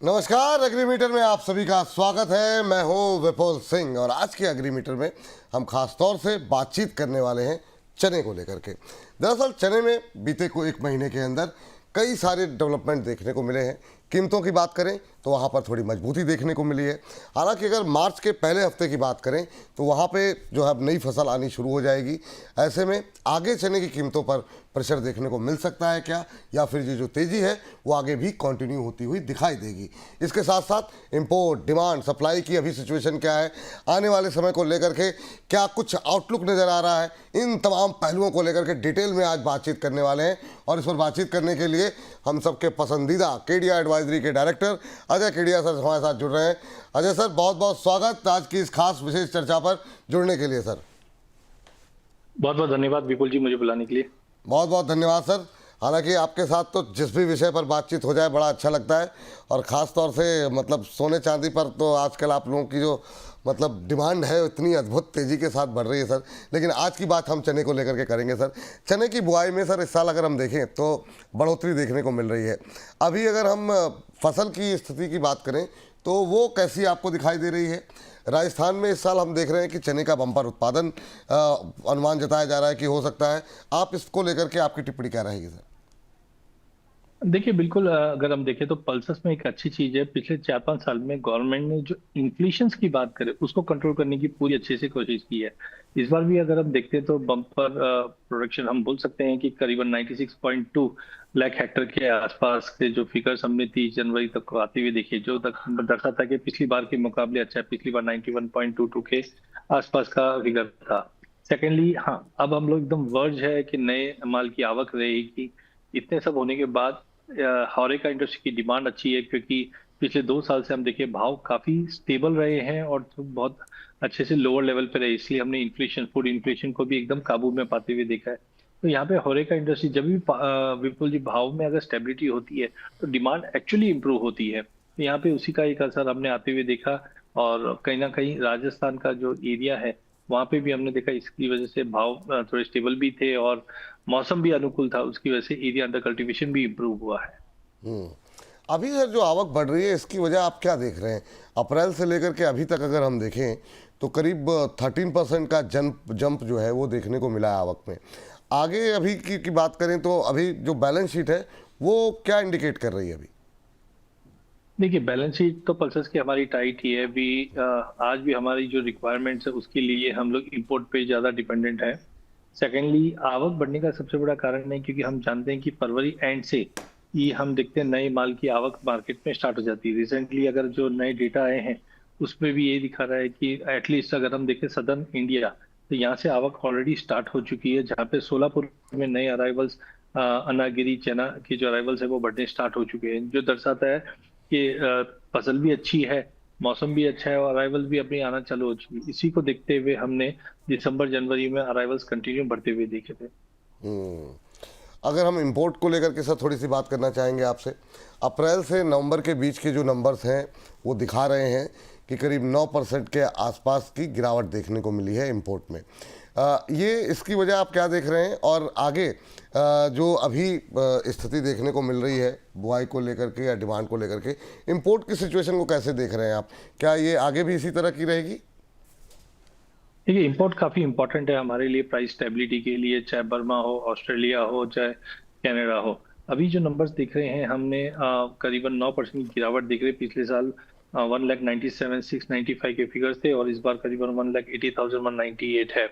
नमस्कार, अग्रीमीटर में आप सभी का स्वागत है। मैं हूं विपुल सिंह और आज के अग्रीमीटर में हम खास तौर से बातचीत करने वाले हैं चने को लेकर के। दरअसल चने में बीते को एक महीने के अंदर कई सारे डेवलपमेंट देखने को मिले हैं। कीमतों की बात करें तो वहाँ पर थोड़ी मजबूती देखने को मिली है। हालांकि अगर मार्च के पहले हफ्ते की बात करें तो वहाँ पे जो है अब नई फसल आनी शुरू हो जाएगी। ऐसे में आगे चने की कीमतों पर प्रेशर देखने को मिल सकता है क्या, या फिर ये जो तेज़ी है वो आगे भी कंटिन्यू होती हुई दिखाई देगी। इसके साथ साथ इंपोर्ट, डिमांड, सप्लाई की अभी सिचुएशन क्या है, आने वाले समय को लेकर के क्या कुछ आउटलुक नज़र आ रहा है, इन तमाम पहलुओं को लेकर के डिटेल में आज बातचीत करने वाले हैं। और इस पर बातचीत करने के लिए हम सबके पसंदीदा केडिया एडवाइजरी के डायरेक्टर अजय केडिया सर हमारे साथ जुड़ रहे हैं। अजय सर, बहुत बहुत स्वागत आज की इस खास विशेष चर्चा पर जुड़ने के लिए। सर बहुत बहुत धन्यवाद विपुल जी, मुझे बुलाने के लिए। बहुत बहुत धन्यवाद सर। हालांकि आपके साथ तो जिस भी विषय पर बातचीत हो जाए बड़ा अच्छा लगता है, और ख़ास तौर से मतलब सोने चांदी पर तो आजकल आप लोगों की जो मतलब डिमांड है इतनी अद्भुत तेज़ी के साथ बढ़ रही है सर। लेकिन आज की बात हम चने को लेकर के करेंगे सर। चने की बुआई में सर इस साल अगर हम देखें तो बढ़ोतरी देखने को मिल रही है। अभी अगर हम फसल की स्थिति की बात करें तो वो कैसी आपको दिखाई दे रही है? राजस्थान में इस साल हम देख रहे हैं कि चने का बम्पर उत्पादन अनुमान जताया जा रहा है कि हो सकता है। आप इसको लेकर के आपकी टिप्पणी क्या रहेगी सर? देखिए बिल्कुल, अगर हम देखें तो पल्सेस में एक अच्छी चीज है। पिछले 4-5 साल में गवर्नमेंट ने जो इन्फ्लेशन की बात करे उसको कंट्रोल करने की पूरी अच्छे से कोशिश की है। इस बार भी अगर हम देखते हैं तो बम्पर प्रोडक्शन हम बोल सकते हैं कि करीबन 96.2 लाख हेक्टर के आसपास के जो फिगर्स हमने 30 जनवरी तक को आते हुए देखे, जो दर्शाता है कि पिछली बार के मुकाबले अच्छा है। पिछली बार 91.22 के आसपास का फिगर था। सेकेंडली, हाँ, अब हम लोग एकदम वर्ज है कि नए माल की आवक रहेगी। इतने सब होने के बाद हॉरेका इंडस्ट्री की डिमांड अच्छी है, क्योंकि पिछले 2 साल से हम देखिए भाव काफी स्टेबल रहे हैं और तो बहुत अच्छे से लोअर लेवल पे रहे, इसलिए हमने इन्फ्लेशन, फूड इन्फ्लेशन को भी एकदम काबू में पाते हुए देखा है। तो यहाँ पे हॉरेका इंडस्ट्री जब भी विपुल जी भाव में अगर स्टेबिलिटी होती है तो डिमांड एक्चुअली इंप्रूव होती है। तो यहाँ पे उसी का एक असर हमने आते हुए देखा। और कहीं ना कहीं राजस्थान का जो एरिया है वहां पे भी हमने देखा, इसकी वजह से भाव थोड़े स्टेबल भी थे और मौसम भी अनुकूल था, उसकी वजह से एरिया अंडर कल्टीवेशन भी इम्प्रूव हुआ है। हम्म। अभी सर जो आवक बढ़ रही है इसकी वजह आप क्या देख रहे हैं? अप्रैल से लेकर के अभी तक अगर हम देखें तो करीब 13% का जंप जो है वो देखने को मिला है आवक में। आगे अभी की बात करें तो अभी जो बैलेंस शीट है वो क्या इंडिकेट कर रही है अभी? देखिए बैलेंस शीट तो पल्सेस की हमारी टाइट ही है अभी। आज भी हमारी जो रिक्वायरमेंट्स है उसके लिए हम लोग इंपोर्ट पे ज्यादा डिपेंडेंट है। सेकेंडली, आवक बढ़ने का सबसे बड़ा कारण है क्योंकि हम जानते हैं कि फरवरी एंड से ही हम देखते हैं नए माल की आवक मार्केट में स्टार्ट हो जाती है। रिसेंटली अगर जो नए डेटा आए हैं उसमें भी ये दिखा रहा है कि एटलीस्ट अगर हम देखें सदर्न इंडिया, तो यहाँ से आवक ऑलरेडी स्टार्ट हो चुकी है, जहाँ पे सोलापुर में नए अराइवल्स, अनागिरी चना की जो अराइवल्स है वो बढ़ने स्टार्ट हो चुके हैं, जो दर्शाता है कि फसल भी अच्छी है, मौसम भी अच्छा है और अराइवल्स भी अपनी आना चालू हो चुकी है। इसी को देखते हुए हमने दिसंबर जनवरी में अराइवल्स कंटिन्यू बढ़ते हुए देखे थे। हम्म। अगर हम इंपोर्ट को लेकर के सर थोड़ी सी बात करना चाहेंगे आपसे। अप्रैल से नवंबर के बीच के जो नंबर्स हैं वो दिखा रहे हैं कि करीब 9% के आसपास की गिरावट देखने को मिली है इंपोर्ट में। ये इसकी वजह आप क्या देख रहे हैं? और आगे जो अभी स्थिति देखने को मिल रही है बुआई को लेकर के या डिमांड को लेकर के, इंपोर्ट की सिचुएशन को कैसे देख रहे हैं आप? क्या ये आगे भी इसी तरह की रहेगी? देखिए इंपोर्ट काफी इंपॉर्टेंट है हमारे लिए, प्राइस स्टेबिलिटी के लिए, चाहे बर्मा हो, ऑस्ट्रेलिया हो, चाहे कनाडा हो। अभी जो नंबर्स दिख रहे हैं हमने करीबन 9% की गिरावट दिख रही है। पिछले साल 1,97,695 के फिगर्स थे और इस बार करीबन 1,80,198 है।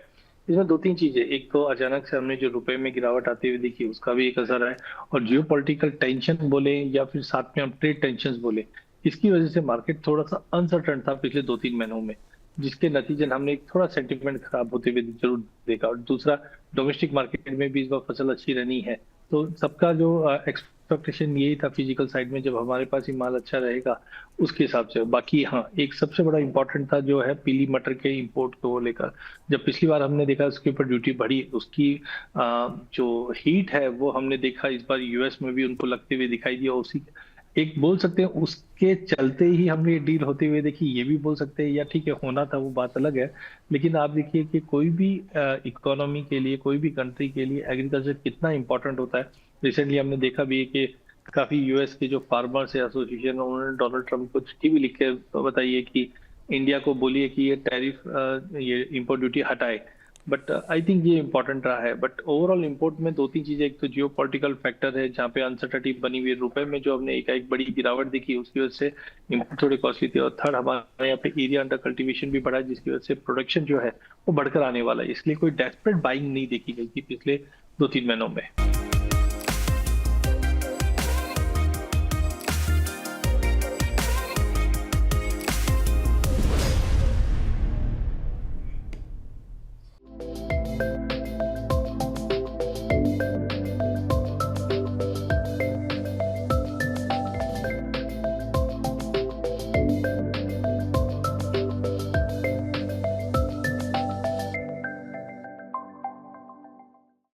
इसमें दो तीन चीजें, एक तो अचानक से हमने जो रुपए में गिरावट आती हुई देखी उसका भी एक असर है, और जियो पॉलिटिकल टेंशन बोले या फिर साथ में हम ट्रेड टेंशन बोले, इसकी वजह से मार्केट थोड़ा सा अनसर्टन था पिछले 2-3 महीनों में, जिसके नतीजे हमने एक थोड़ा सेंटिमेंट खराब होते हुए जरूर देखा। और दूसरा, डोमेस्टिक मार्केट में भी इस बार फसल अच्छी रहनी है, तो सबका जो एक्सपेक्टेशन यही था फिजिकल साइड में, जब हमारे पास ही माल अच्छा रहेगा उसके हिसाब से। बाकी हाँ, एक सबसे बड़ा इंपॉर्टेंट था जो है पीली मटर के इंपोर्ट को लेकर। जब पिछली बार हमने देखा उसके ऊपर ड्यूटी बढ़ी, उसकी जो हीट है वो हमने देखा इस बार यूएस में भी उनको लगते हुए दिखाई दिया। उसी एक बोल सकते हैं उसके चलते ही हमने ये डील होते हुए देखी, ये भी बोल सकते हैं, या ठीक है होना था वो बात अलग है। लेकिन आप देखिए कि कोई भी इकोनॉमी के लिए, कोई भी कंट्री के लिए एग्रीकल्चर कितना इंपॉर्टेंट होता है। रिसेंटली हमने देखा भी है कि काफी यूएस के जो फार्मर्स है एसोसिएशन, उन्होंने डोनाल्ड ट्रम्प को चिट्ठी भी लिख के बताइए कि इंडिया को बोलिए कि ये टैरिफ, ये इंपोर्ट ड्यूटी हटाए। बट आई थिंक ये इंपॉर्टेंट रहा है। बट ओवरऑल इंपोर्ट में दो तीन चीजें, एक तो जियो पॉलिटिकल फैक्टर है जहाँ पे अनसर्टेनिटी बनी हुई है, रुपए में जो हमने एक बड़ी गिरावट देखी उसकी वजह से इंपोर्ट थोड़ी कॉस्टली थी। और थर्ड, हमारे यहाँ पे एरिया अंडर कल्टीवेशन भी बढ़ा है जिसकी वजह से प्रोडक्शन जो है वो बढ़कर आने वाला है। इसलिए कोई डेस्परेट बाइंग नहीं देखी गई थी पिछले 2-3 महीनों में।